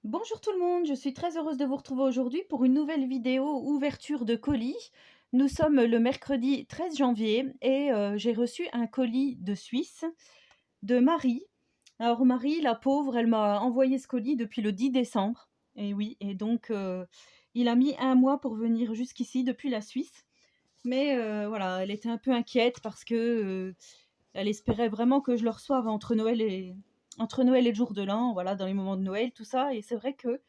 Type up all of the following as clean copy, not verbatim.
Bonjour tout le monde, je suis très heureuse de vous retrouver aujourd'hui pour une nouvelle vidéo ouverture de colis. Nous sommes le mercredi 13 janvier et j'ai reçu un colis de Suisse de Marie. Alors Marie, la pauvre, elle m'a envoyé ce colis depuis le 10 décembre. Et oui, et donc il a mis un mois pour venir jusqu'ici depuis la Suisse. Mais voilà, elle était un peu inquiète parce que elle espérait vraiment que je le reçoive entre Noël et le jour de l'an, voilà, dans les moments de Noël, tout ça. Et c'est vrai que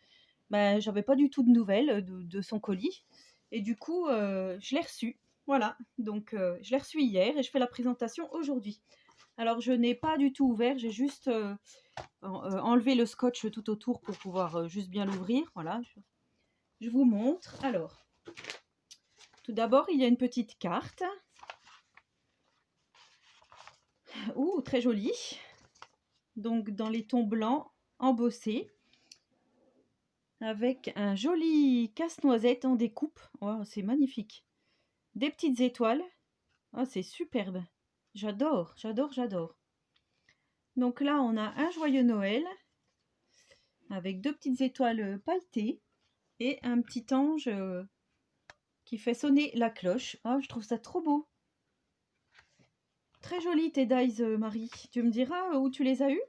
bah, j'avais pas du tout de nouvelles de son colis. Et du coup, je l'ai reçu. Voilà, donc je l'ai reçu hier et je fais la présentation aujourd'hui. Alors, je n'ai pas du tout ouvert, j'ai juste enlevé le scotch tout autour pour pouvoir juste bien l'ouvrir. Voilà, je vous montre. Alors, tout d'abord, il y a une petite carte. Ouh, très jolie. Donc, dans les tons blancs, embossés, avec un joli casse-noisette en découpe. Oh, c'est magnifique. Des petites étoiles. Oh, c'est superbe. J'adore, j'adore, j'adore. Donc là, on a un joyeux Noël avec deux petites étoiles pailletées et un petit ange qui fait sonner la cloche. Oh, je trouve ça trop beau. Très joli tes dies, Marie. Tu me diras où tu les as eus?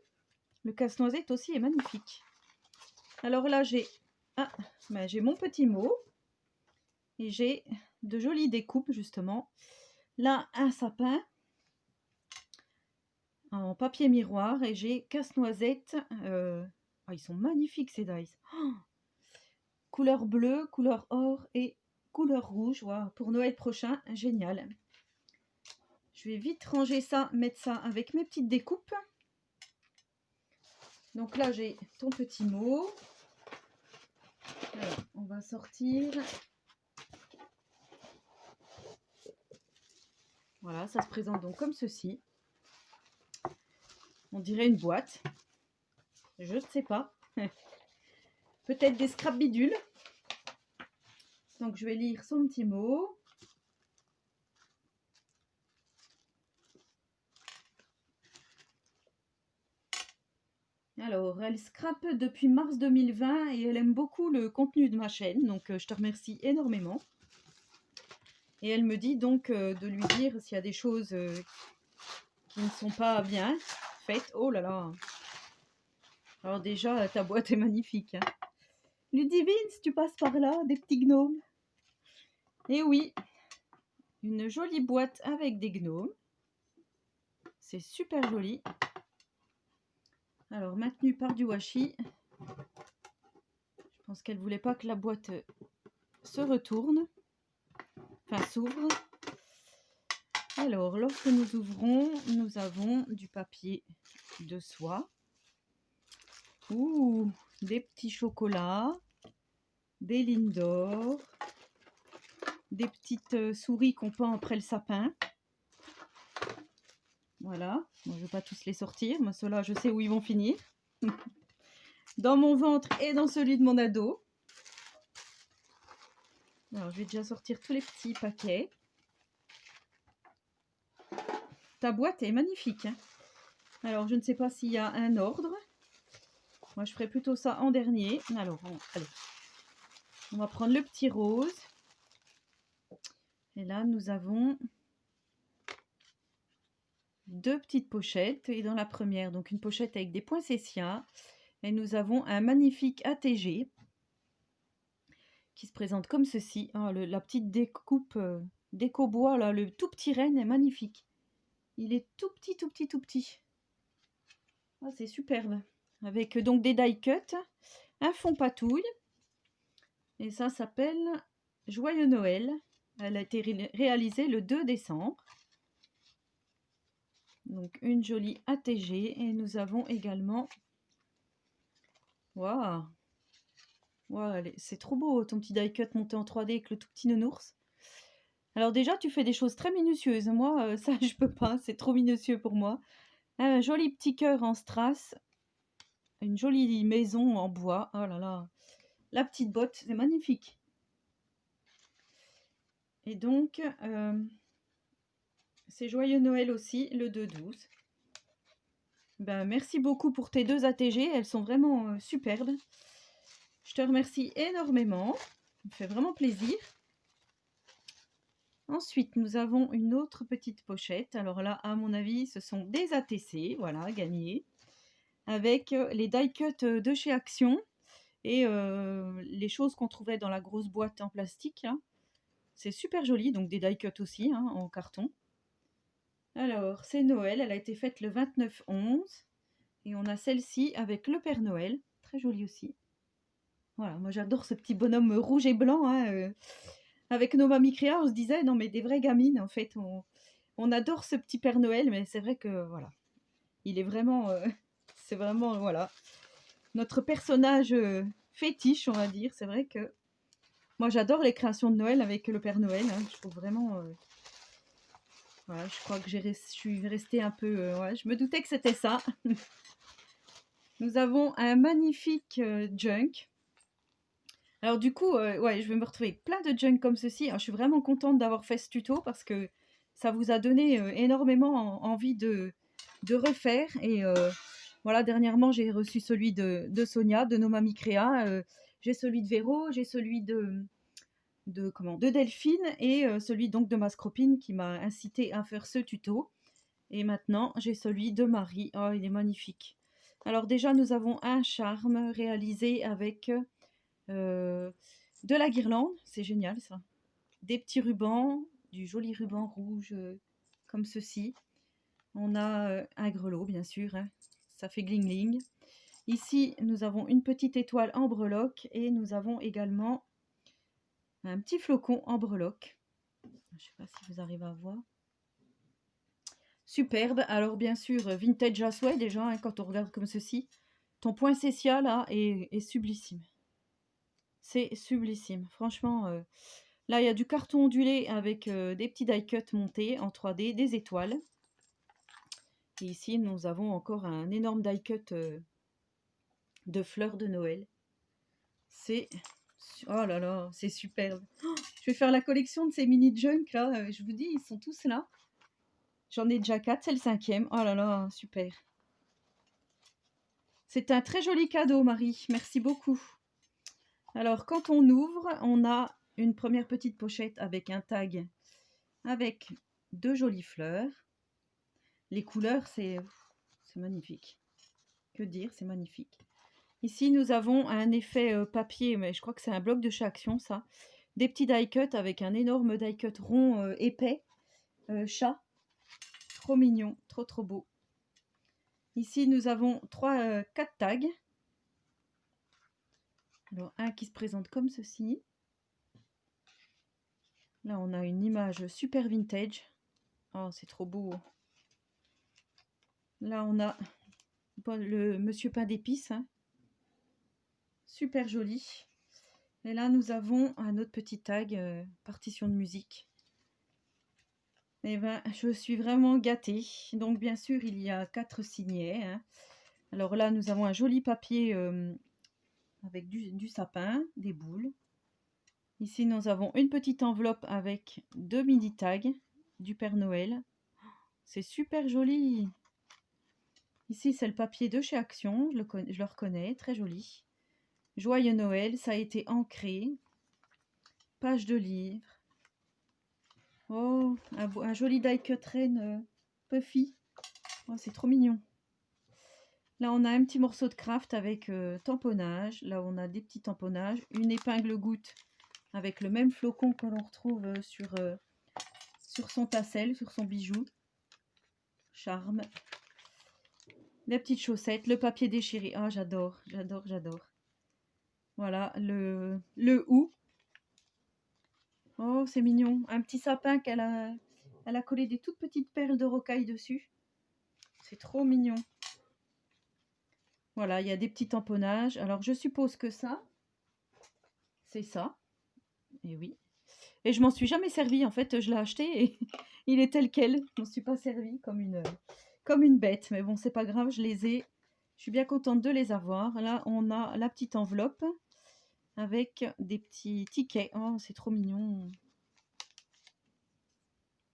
Le casse-noisette aussi est magnifique. Alors là, j'ai mon petit mot et j'ai de jolies découpes justement. Là, un sapin en papier miroir et j'ai casse-noisette. Oh, ils sont magnifiques ces dies. Oh, couleur bleue, couleur or et couleur rouge. Wow, pour Noël prochain, génial. Je vais vite ranger ça, mettre ça avec mes petites découpes. Donc là, j'ai ton petit mot. Alors, on va sortir. Voilà, ça se présente donc comme ceci. On dirait une boîte. Je ne sais pas. Peut-être des scrap bidules. Donc je vais lire son petit mot. Alors, elle scrape depuis mars 2020 et elle aime beaucoup le contenu de ma chaîne, donc je te remercie énormément. Et elle me dit donc de lui dire s'il y a des choses qui ne sont pas bien faites. Oh là là! Alors déjà, ta boîte est magnifique. Hein. Ludivine, si tu passes par là, des petits gnomes. Et oui, une jolie boîte avec des gnomes. C'est super joli. Alors, maintenu par du washi. Je pense qu'elle voulait pas que la boîte se retourne. Enfin, s'ouvre. Alors, lorsque nous ouvrons, nous avons du papier de soie. Ouh, des petits chocolats, des lignes d'or, des petites souris qu'on peint après le sapin. Voilà, moi je ne vais pas tous les sortir, mais ceux-là je sais où ils vont finir. Dans mon ventre et dans celui de mon ado. Alors je vais déjà sortir tous les petits paquets. Ta boîte est magnifique. Hein. Alors je ne sais pas s'il y a un ordre. Moi je ferai plutôt ça en dernier. Alors allez, on va prendre le petit rose. Et là nous avons deux petites pochettes. Et dans la première, donc une pochette avec des poinsettias. Et nous avons un magnifique ATG qui se présente comme ceci. Oh, la petite découpe déco bois, là, le tout petit renne est magnifique. Il est tout petit, tout petit, tout petit. Oh, c'est superbe. Avec donc des die cut, un fond patouille. Et ça s'appelle Joyeux Noël. Elle a été réalisée le 2 décembre. Donc une jolie ATG. Et nous avons également... Waouh! Wow, c'est trop beau ton petit die cut monté en 3D avec le tout petit nounours. Alors déjà, tu fais des choses très minutieuses. Moi, ça, je peux pas. C'est trop minutieux pour moi. Un joli petit cœur en strass. Une jolie maison en bois. Oh là là. La petite botte, c'est magnifique. Et donc, c'est joyeux Noël aussi, le 2/12. Ben, merci beaucoup pour tes deux ATG. Elles sont vraiment superbes. Je te remercie énormément. Ça me fait vraiment plaisir. Ensuite, nous avons une autre petite pochette. Alors là, à mon avis, ce sont des ATC, voilà, gagnés, avec les die cuts de chez Action et les choses qu'on trouvait dans la grosse boîte en plastique, là. C'est super joli, donc des die cuts aussi, hein, en carton. Alors, c'est Noël, elle a été faite le 29/11 et on a celle-ci avec le Père Noël, très jolie aussi. Voilà, moi j'adore ce petit bonhomme rouge et blanc, hein, avec nos mamies créa, on se disait: «Non mais des vraies gamines en fait, on adore ce petit Père Noël», mais c'est vrai que voilà, il est vraiment, c'est vraiment, voilà, notre personnage, fétiche, on va dire. C'est vrai que moi j'adore les créations de Noël avec le Père Noël, hein, je trouve vraiment, voilà, je crois que je suis restée un peu, ouais, je me doutais que c'était ça. Nous avons un magnifique, junk. Alors du coup, ouais, je vais me retrouver avec plein de junk comme ceci. Alors je suis vraiment contente d'avoir fait ce tuto parce que ça vous a donné, énormément envie de refaire et voilà, dernièrement, j'ai reçu celui de Sonia, de nos mamies créa, j'ai celui de Véro, j'ai celui de Delphine et celui donc de ma scropine qui m'a incité à faire ce tuto et maintenant j'ai celui de Marie. Oh, il est magnifique. Alors déjà, nous avons un charme réalisé avec, de la guirlande, c'est génial ça. Des petits rubans, du joli ruban rouge comme ceci. On a un grelot, bien sûr, hein. Ça fait gling gling. Ici, nous avons une petite étoile en breloque et nous avons également un petit flocon en breloque. Je ne sais pas si vous arrivez à voir. Superbe. Alors, bien sûr, vintage à souhait déjà, hein, quand on regarde comme ceci. Ton poinsettia là est sublissime. C'est sublissime. Franchement, là, il y a du carton ondulé avec des petits die cuts montés en 3D, des étoiles. Et ici, nous avons encore un énorme die cut de fleurs de Noël. C'est... Oh là là, c'est superbe. Oh, je vais faire la collection de ces mini junk là. Je vous dis, ils sont tous là. J'en ai déjà 4, c'est le 5e. Oh là là, super. C'est un très joli cadeau, Marie. Merci beaucoup. Alors, quand on ouvre, on a une première petite pochette avec un tag avec 2 jolies fleurs. Les couleurs, c'est magnifique. Que dire, c'est magnifique. Ici, nous avons un effet papier, mais je crois que c'est un bloc de chez Action, ça. Des petits die cuts avec un énorme die cut rond épais. Chat. Trop mignon, trop trop beau. Ici, nous avons 4 tags. Alors, un qui se présente comme ceci. Là, on a une image super vintage. Oh, c'est trop beau. Là, on a le Monsieur Pain d'épices. Hein. Super joli. Et là, nous avons un autre petit tag, partition de musique. Eh ben, je suis vraiment gâtée. Donc, bien sûr, il y a 4 signets. Hein. Alors là, nous avons un joli papier avec du sapin, des boules. Ici, nous avons une petite enveloppe avec 2 mini tags du Père Noël. C'est super joli. Ici, c'est le papier de chez Action. Je le reconnais, très joli. Joyeux Noël, ça a été ancré. Page de livre. Oh, un joli die cut reine puffy. Oh, c'est trop mignon. Là, on a un petit morceau de craft avec tamponnage. Là, on a des petits tamponnages. Une épingle goutte avec le même flocon que l'on retrouve sur son tassel, sur son bijou. Charme. Les petites chaussettes, le papier déchiré. Ah, j'adore, j'adore, j'adore. Voilà, le hou. Oh, c'est mignon. Un petit sapin elle a collé des toutes petites perles de rocaille dessus. C'est trop mignon. Voilà, il y a des petits tamponnages. Alors, je suppose que ça, c'est ça. Et oui. Et je m'en suis jamais servi. En fait, je l'ai acheté et il est tel quel. Je m'en suis pas servi comme une bête. Mais bon, c'est pas grave, je les ai. Je suis bien contente de les avoir. Là, on a la petite enveloppe avec des petits tickets. Oh, c'est trop mignon.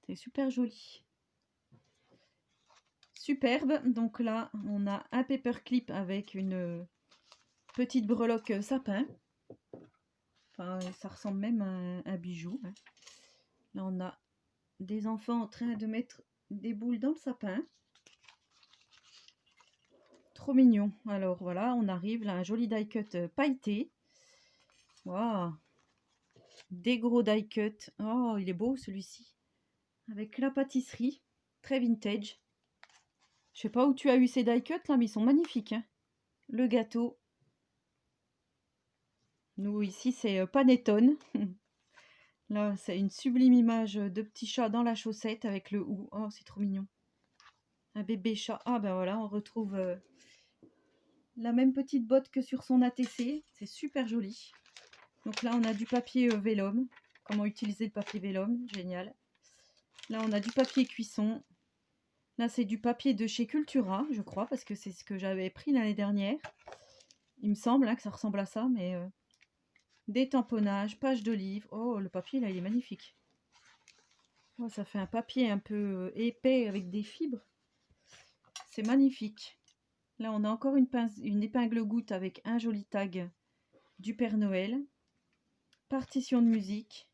C'est super joli. Superbe. Donc là, on a un paperclip avec une petite breloque sapin. Enfin, ça ressemble même à un bijou, hein. Là, on a des enfants en train de mettre des boules dans le sapin. Trop mignon. Alors voilà, on arrive là, un joli die cut pailleté. Waouh! Des gros die cut. Oh, il est beau celui-ci. Avec la pâtisserie. Très vintage. Je sais pas où tu as eu ces die cut là, mais ils sont magnifiques, hein. Le gâteau. Nous, ici, c'est Panettone. Là, c'est une sublime image de petit chat dans la chaussette avec le hou. Oh, c'est trop mignon. Un bébé chat. Ah ben voilà, on retrouve la même petite botte que sur son ATC. C'est super joli. Donc là, on a du papier vélum. Comment utiliser le papier vélum. Génial. Là, on a du papier cuisson. Là, c'est du papier de chez Cultura, je crois, parce que c'est ce que j'avais pris l'année dernière. Il me semble hein, que ça ressemble à ça, mais... des tamponnages, pages de livres. Oh, le papier, là, il est magnifique. Oh, ça fait un papier un peu épais avec des fibres. C'est magnifique. Là, on a encore une épingle goutte avec un joli tag du Père Noël. Partition de musique.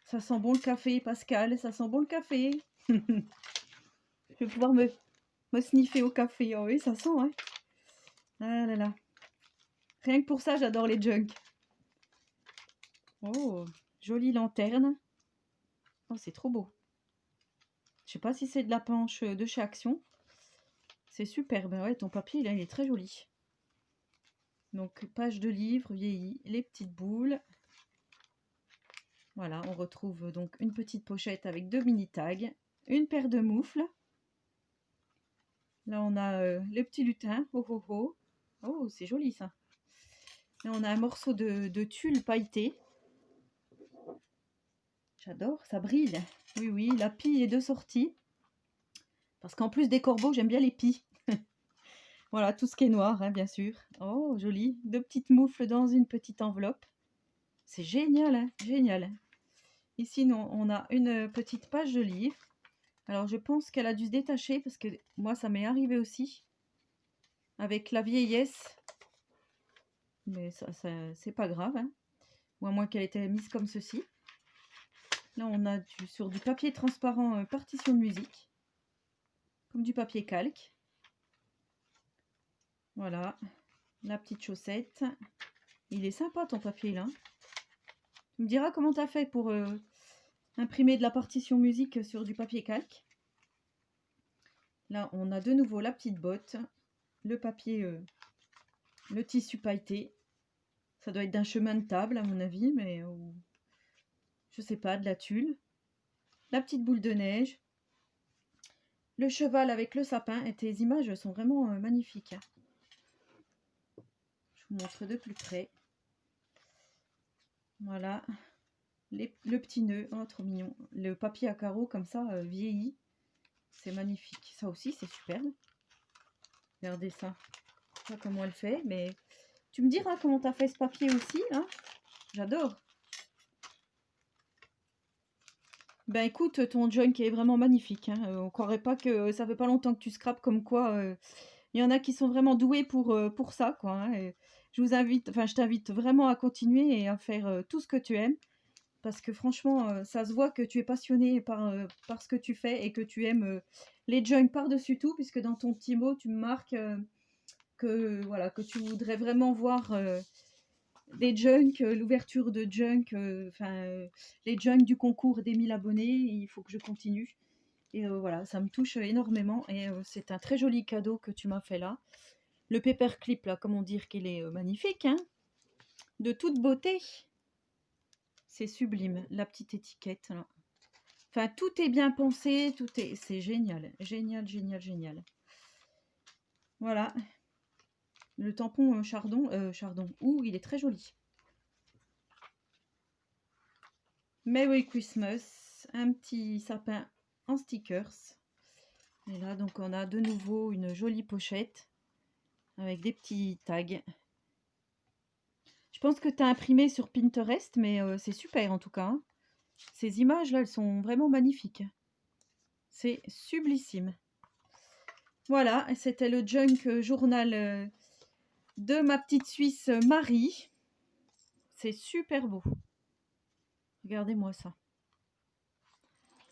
Ça sent bon le café, Pascal. Ça sent bon le café. Je vais pouvoir me sniffer au café. Oh oui, ça sent, hein. Ah là là. Rien que pour ça, j'adore les junks. Oh, jolie lanterne. Oh, c'est trop beau. Je sais pas si c'est de la planche de chez Action. C'est superbe. Ouais, ton papier, là, il est très joli. Donc, page de livre vieillie, les petites boules. Voilà, on retrouve donc une petite pochette avec 2 mini tags, une paire de moufles. Là, on a les petits lutins. Oh, oh, oh. Oh, c'est joli, ça. Là, on a un morceau de tulle pailleté. J'adore, ça brille. Oui, oui, la pie est de sortie. Parce qu'en plus des corbeaux, j'aime bien les pies. Voilà, tout ce qui est noir, hein, bien sûr. Oh, joli. 2 petites moufles dans une petite enveloppe. C'est génial, hein, génial. Ici, on a une petite page de livre. Alors, je pense qu'elle a dû se détacher parce que moi, ça m'est arrivé aussi. Avec la vieillesse. Mais ça c'est pas grave, hein. Ou à moins qu'elle était mise comme ceci. Là, on a sur du papier transparent partition de musique. Comme du papier calque. Voilà. La petite chaussette. Il est sympa ton papier là. Tu me diras comment tu as fait pour imprimer de la partition musique sur du papier calque. Là, on a de nouveau la petite botte. Le papier, le tissu pailleté. Ça doit être d'un chemin de table à mon avis, mais je sais pas, de la tulle. La petite boule de neige. Le cheval avec le sapin. Et tes images sont vraiment magnifiques. Je vous montre de plus près. Voilà. Le petit nœud. Oh, trop mignon. Le papier à carreaux comme ça, vieilli. C'est magnifique. Ça aussi, c'est superbe. Regardez ça. Je sais pas comment elle fait, mais tu me diras comment tu as fait ce papier aussi, hein. J'adore. Ben écoute, ton junk est vraiment magnifique, hein. On croirait pas que ça fait pas longtemps que tu scrapes, comme quoi il y en a qui sont vraiment doués pour ça, quoi, hein. Et je t'invite vraiment à continuer et à faire tout ce que tu aimes. Parce que franchement, ça se voit que tu es passionné par ce que tu fais et que tu aimes les junks par-dessus tout, puisque dans ton petit mot, tu me marques voilà, que tu voudrais vraiment voir des junks, l'ouverture de junk, les junks du concours des 1000 abonnés. Il faut que je continue. Et voilà, ça me touche énormément. Et c'est un très joli cadeau que tu m'as fait là. Le paperclip, là, comment dire qu'il est magnifique, hein, de toute beauté. C'est sublime, la petite étiquette là. Enfin, tout est bien pensé, c'est génial, génial, génial, génial. Voilà, le tampon chardon, ouh, il est très joli. Merry Christmas, un petit sapin en stickers. Et là, donc, on a de nouveau une jolie pochette avec des petits tags. Je pense que tu as imprimé sur Pinterest, mais c'est super en tout cas, hein. Ces images-là, elles sont vraiment magnifiques. C'est sublissime. Voilà, c'était le junk journal de ma petite Suisse Marie. C'est super beau. Regardez-moi ça.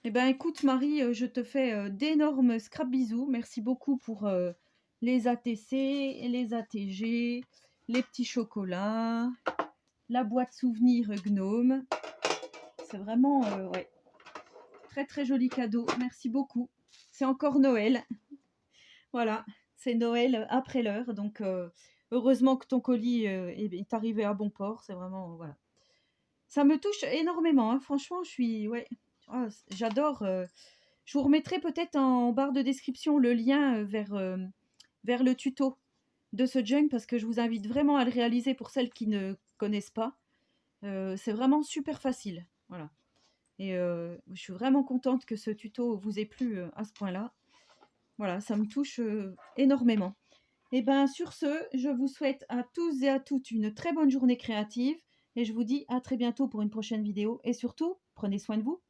Eh ben écoute Marie, je te fais d'énormes scrap bisous. Merci beaucoup pour les ATC, les ATG, les petits chocolats, la boîte souvenir Gnome. C'est vraiment ouais, très très joli cadeau. Merci beaucoup. C'est encore Noël. Voilà, c'est Noël après l'heure. Donc heureusement que ton colis est arrivé à bon port. C'est vraiment voilà. Ça me touche énormément, hein. Franchement, je suis ouais, ah, j'adore. Je vous remettrai peut-être en barre de description le lien vers le tuto de ce junk parce que je vous invite vraiment à le réaliser pour celles qui ne connaissent pas. C'est vraiment super facile. Voilà. Et je suis vraiment contente que ce tuto vous ait plu à ce point-là. Voilà, ça me touche énormément. Et bien sur ce, je vous souhaite à tous et à toutes une très bonne journée créative et je vous dis à très bientôt pour une prochaine vidéo et surtout, prenez soin de vous.